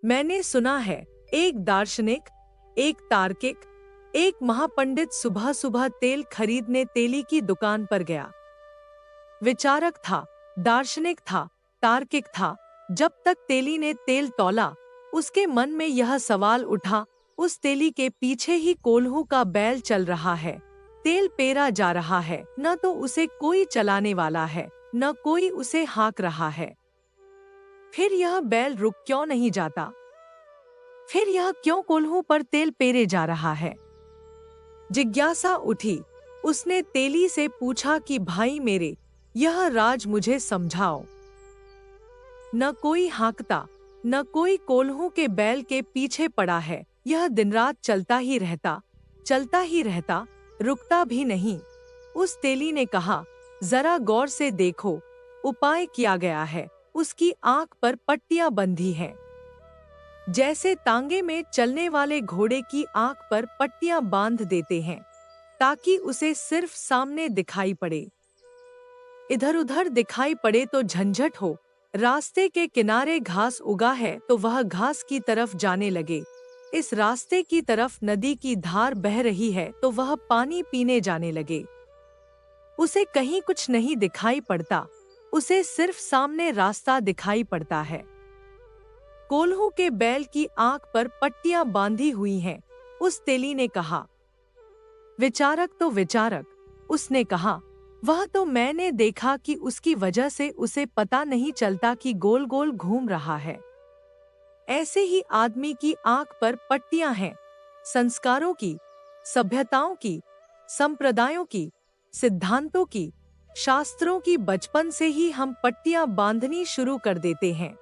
मैंने सुना है, एक दार्शनिक, एक तार्किक, एक महापंडित सुबह सुबह तेल खरीदने तेली की दुकान पर गया। विचारक था, दार्शनिक था, तार्किक था। जब तक तेली ने तेल तौला, उसके मन में यह सवाल उठा, उस तेली के पीछे ही कोल्हू का बैल चल रहा है, तेल पेरा जा रहा है, न तो उसे कोई चलाने वाला है, न कोई उसे हाँक रहा है। फिर यह बैल रुक क्यों नहीं जाता? फिर यह क्यों कोल्हू पर तेल पेरे जा रहा है? जिज्ञासा उठी। उसने तेली से पूछा कि भाई मेरे, यह राज मुझे समझाओ। न कोई हाँकता, न कोई कोल्हू के बैल के पीछे पड़ा है, यह दिन रात चलता ही रहता, रुकता भी नहीं। उस तेली ने कहा, जरा गौर से देखो, उपाय किया गया है, उसकी आंख पर पट्टियां बंधी हैं। जैसे तांगे में चलने वाले घोड़े की आंख पर पट्टियां बांध देते हैं, ताकि उसे सिर्फ सामने दिखाई पड़े, इधर उधर दिखाई पड़े तो झंझट हो। रास्ते के किनारे घास उगा है तो वह घास की तरफ जाने लगे, इस रास्ते की तरफ नदी की धार बह रही है तो वह पानी पीने जाने लगे। उसे कहीं कुछ नहीं दिखाई पड़ता, उसे सिर्फ सामने रास्ता दिखाई पड़ता है। कोल्हू के बैल की आंख पर पट्टियां बांधी हुई हैं। उस तेली ने कहा। विचारक तो विचारक, उसने कहा, वह तो मैंने देखा कि उसकी वजह से उसे पता नहीं चलता कि गोल गोल घूम रहा है। ऐसे ही आदमी की आंख पर पट्टियां हैं, संस्कारों की, सभ्यताओं की, संप्रदायों की, सिद्धांतों की, शास्त्रों की। बचपन से ही हम पट्टियां बांधनी शुरू कर देते हैं।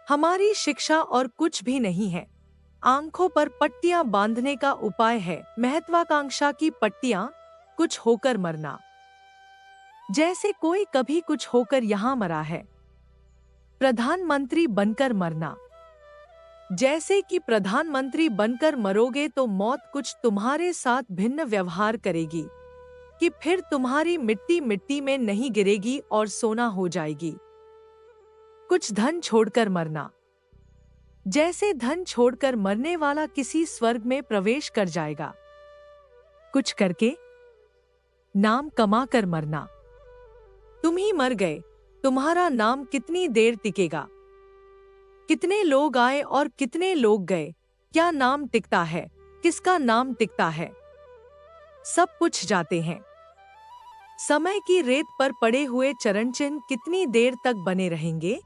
हमारी शिक्षा और कुछ भी नहीं है। आंखों पर पट्टियां बांधने का उपाय है महत्वाकांक्षा की पट्टियां, कुछ होकर मरना। जैसे कोई कभी कुछ होकर यहां मरा है, प्रधानमंत्री बनकर मरना। जैसे कि प्रधानमंत्री बनकर मरोगे तो मौत कुछ तुम्हारे साथ भिन्न व्यवहार करेगी, कि फिर तुम्हारी मिट्टी मिट्टी में नहीं गिरेगी और सोना हो जाएगी। कुछ धन छोड़कर मरना। जैसे धन छोड़कर मरने वाला किसी स्वर्ग में प्रवेश कर जाएगा। कुछ करके, नाम कमा कर मरना। तुम ही मर गए, तुम्हारा नाम कितनी देर टिकेगा? कितने लोग आए और कितने लोग गए, क्या नाम टिकता है, किसका नाम टिकता है? सब पूछ जाते हैं। समय की रेत पर पड़े हुए चरण चिन्ह कितनी देर तक बने रहेंगे?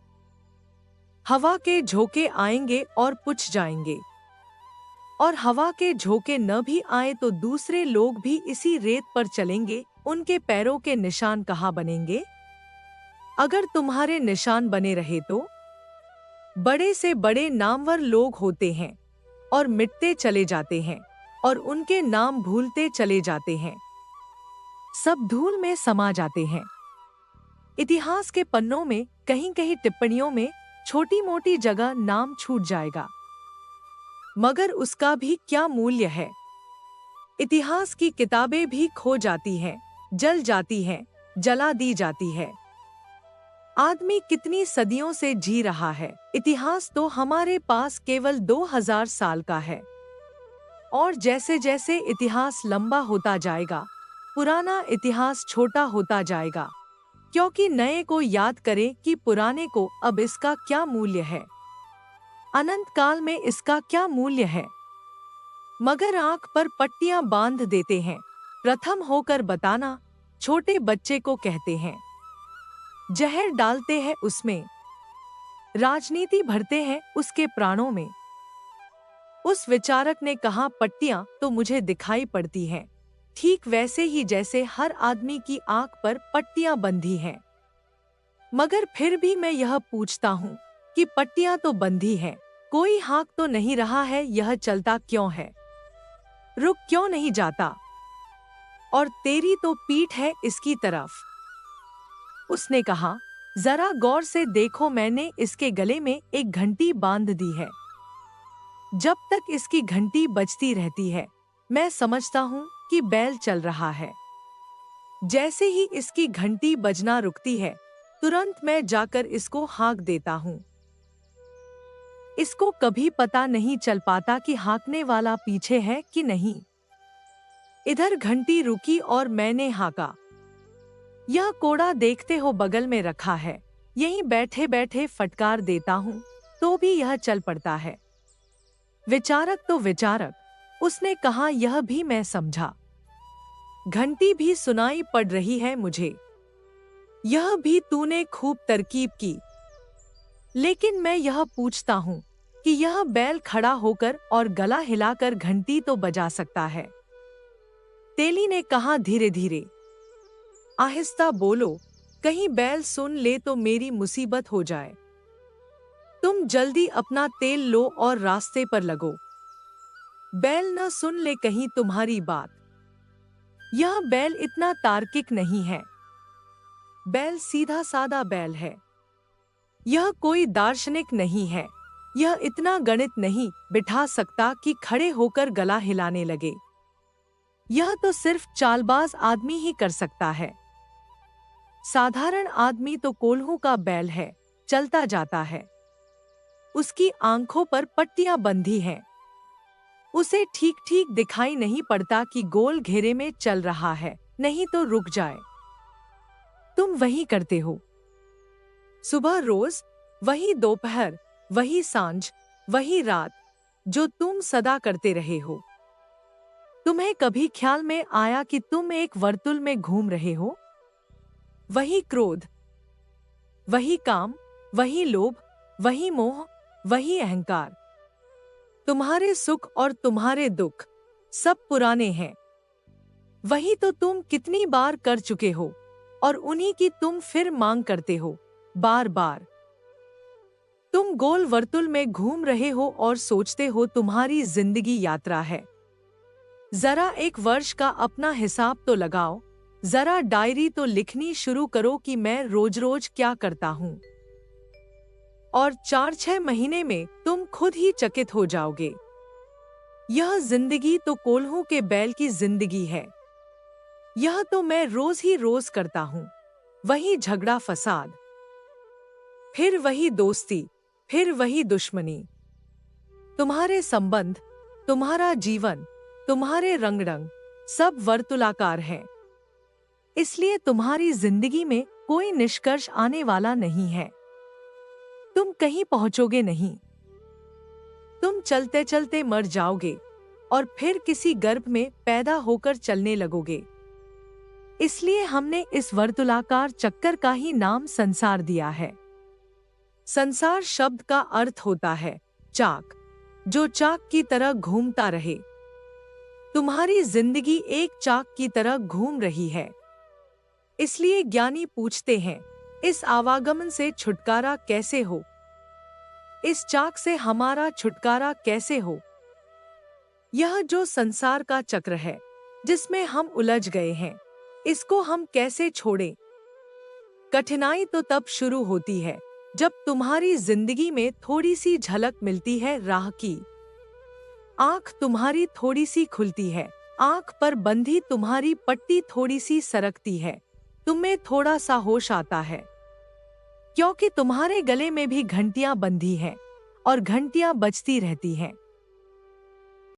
हवा के झोंके आएंगे और पूछ जाएंगे, और हवा के झोंके न भी आए तो दूसरे लोग भी इसी रेत पर चलेंगे, उनके पैरों के निशान कहाँ बनेंगे? अगर तुम्हारे निशान बने रहे तो? बड़े से बड़े नामवर लोग होते हैं और मिटते चले जाते हैं, और उनके नाम भूलते चले जाते हैं, सब धूल में समा जाते हैं। इतिहास के पन्नों में कहीं कहीं टिप्पणियों में छोटी मोटी जगह नाम छूट जाएगा, मगर उसका भी क्या मूल्य है? इतिहास की किताबें भी खो जाती हैं, जल जाती हैं, जला दी जाती है। आदमी कितनी सदियों से जी रहा है, इतिहास तो हमारे पास केवल 2000 साल का है। और जैसे जैसे इतिहास लंबा होता जाएगा, पुराना इतिहास छोटा होता जाएगा, क्योंकि नए को याद करें कि पुराने को अब इसका क्या मूल्य है, अनंत काल में इसका क्या मूल्य है। मगर आंख पर पट्टियां बांध देते हैं, प्रथम होकर बताना, छोटे बच्चे को कहते हैं। जहर डालते हैं उसमें, राजनीति भरते हैं उसके प्राणों में। उस विचारक ने कहा, पट्टियां तो मुझे दिखाई पड़ती हैं, ठीक वैसे ही जैसे हर आदमी की आंख पर पट्टियां बंधी हैं। मगर फिर भी मैं यह पूछता हूँ कि पट्टियां तो बंधी हैं, कोई हाँक तो नहीं रहा है, यह चलता क्यों है, रुक क्यों नहीं जाता? और तेरी तो पीठ है इसकी तरफ। उसने कहा, जरा गौर से देखो, मैंने इसके गले में एक घंटी बांध दी है। जब तक इसकी घंटी बजती रहती है, मैं समझता हूँ कि बैल चल रहा है। जैसे ही इसकी घंटी बजना रुकती है, तुरंत मैं जाकर इसको हाँक देता हूँ। इसको कभी पता नहीं चल पाता कि हाँकने वाला पीछे है कि नहीं। इधर घंटी रुकी और मैंने हाँका। यह कोड़ा देखते हो बगल में रखा है, यहीं बैठे बैठे फटकार देता हूँ तो भी यह चल पड़ता है। विचारक तो विचारक, उसने कहा, यह भी मैं समझा। घंटी भी सुनाई पड़ रही है मुझे, यह भी तूने खूब तरकीब की। लेकिन मैं यह पूछता हूँ कि यह बैल खड़ा होकर और गला हिलाकर घंटी तो बजा सकता है। तेली ने कहा, धीरे धीरे, आहिस्ता बोलो, कहीं बैल सुन ले तो मेरी मुसीबत हो जाए। तुम जल्दी अपना तेल लो और रास्ते पर लगो, बैल न सुन ले कहीं तुम्हारी बात। यह बैल इतना तार्किक नहीं है, बैल सीधा सादा बैल है। यह कोई दार्शनिक नहीं है, यह इतना गणित नहीं बिठा सकता कि खड़े होकर गला हिलाने लगे। यह तो सिर्फ चालबाज आदमी ही कर सकता है। साधारण आदमी तो कोल्हू का बैल है, चलता जाता है। उसकी आंखों पर पट्टियां बंधी हैं, उसे ठीक ठीक दिखाई नहीं पड़ता कि गोल घेरे में चल रहा है, नहीं तो रुक जाए। तुम वही करते हो, सुबह रोज, वही दोपहर, वही सांझ, वही रात, जो तुम सदा करते रहे हो। तुम्हें कभी ख्याल में आया कि तुम एक वर्तुल में घूम रहे हो? वही क्रोध, वही काम, वही लोभ, वही मोह, वही अहंकार। तुम्हारे सुख और तुम्हारे दुख सब पुराने हैं। वही तो तुम कितनी बार कर चुके हो और उन्हीं की तुम फिर मांग करते हो, बार बार। तुम गोल वर्तुल में घूम रहे हो और सोचते हो तुम्हारी जिंदगी यात्रा है। जरा एक वर्ष का अपना हिसाब तो लगाओ, जरा डायरी तो लिखनी शुरू करो कि मैं रोज रोज क्या करता हूँ। और 4-6 महीने में तुम खुद ही चकित हो जाओगे। यह जिंदगी तो कोल्हू के बैल की जिंदगी है। यह तो मैं रोज ही रोज करता हूँ, वही झगड़ा फसाद, फिर वही दोस्ती, फिर वही दुश्मनी। तुम्हारे संबंध, तुम्हारा जीवन, तुम्हारे रंग सब वर्तुलाकार हैं। इसलिए तुम्हारी जिंदगी में कोई निष्कर्ष आने वाला नहीं है। तुम कहीं पहुंचोगे नहीं। तुम चलते चलते मर जाओगे और फिर किसी गर्भ में पैदा होकर चलने लगोगे। इसलिए हमने इस वर्तुलाकार चक्कर का ही नाम संसार दिया है। संसार शब्द का अर्थ होता है चाक, जो चाक की तरह घूमता रहे। तुम्हारी जिंदगी एक चाक की तरह घूम रही है। इसलिए ज्ञानी पूछते हैं, इस आवागमन से छुटकारा कैसे हो? इस चाक से हमारा छुटकारा कैसे हो? यह जो संसार का चक्र है जिसमें हम उलझ गए हैं, इसको हम कैसे छोड़ें? कठिनाई तो तब शुरू होती है जब तुम्हारी जिंदगी में थोड़ी सी झलक मिलती है राह की। आंख तुम्हारी थोड़ी सी खुलती है, आंख पर बंधी तुम्हारी पट्टी थोड़ी सी सरकती है, तुम्हें थोड़ा सा होश आता है। क्योंकि तुम्हारे गले में भी घंटियां बंधी हैं और घंटियां बजती रहती हैं।